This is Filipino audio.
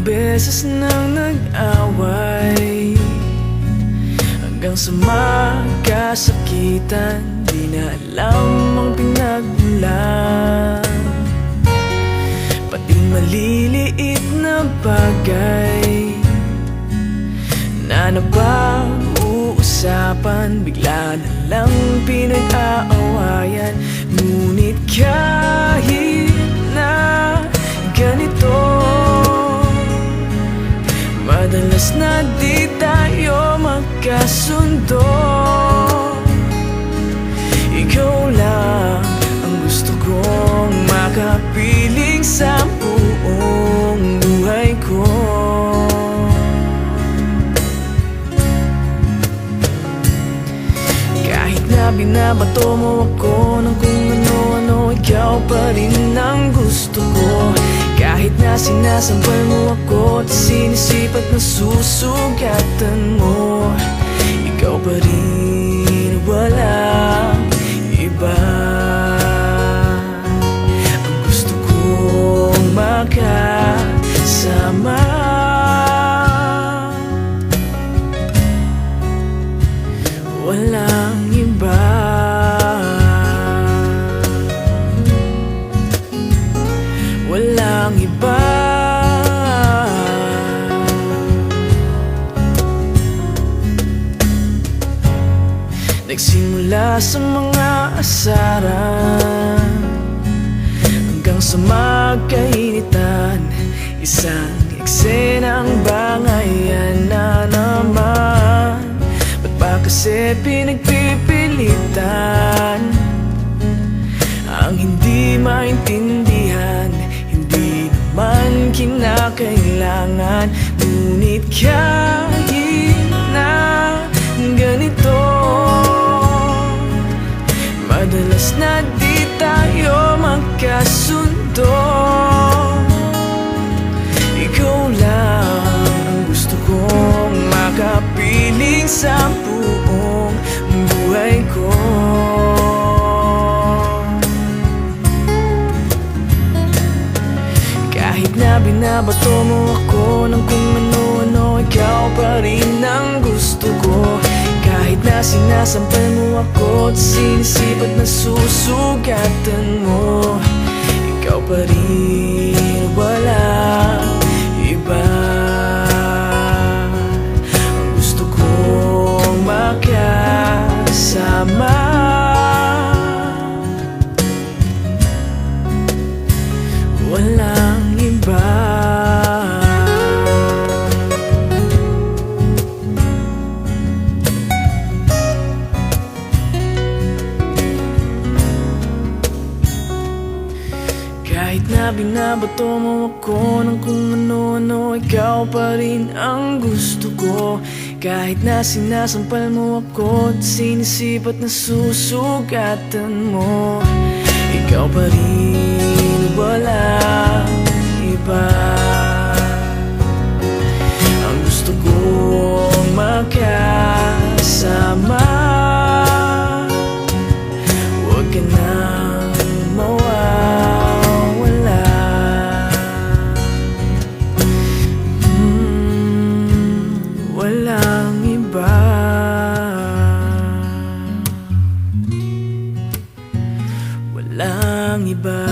beses nang nag-away, hanggang sa magkasakitan, di na alam ang pinagmulan. Pati maliliit na bagay na napag-uusapan, bigla na lang pinag-aawayan. Ngunit kahit na ganito, madalas na di tayo magkasundo. Ikaw lang ang gusto kong makapiling sa buong buhay ko. Kahit na binabato mo ako ng kung ano-ano, ikaw pa rin ang gusto ko. Kahit na sinasampal mo ako at sinisipat na susugatan mo, ikaw pa rin, walang iba. Ang gusto kong makasama, walang iba. Walang iba. Nagsimula sa mga asaran hanggang sa magkainitan, isang eksenang bangayan na naman. Ba't ba kasi pinagpipilitan ang hindi maintindihan? Hindi naman kinakailangan. Ngunit kahit na ganito, madalas na di tayo magkasundo. Ikaw lang ang gusto kong makapiling sa buong buhay ko. Kahit na binabato mo ako ng kung ano-ano, ikaw pa rin ang gusto ko. Kahit na sinasampal mo ako at sinisipat na susugatan mo, ikaw pa rin, walang iba. Ang gusto kong makasama, walang iba. Kahit na binabato mo ako ng kung ano-ano, ikaw pa rin ang gusto ko. Kahit na sinasampal mo ako at sinisipat na susugatan mo, ikaw pa rin, walang iba. Ang gusto kong makasama, huwag ka nang mawawala. Walang iba. Walang iba.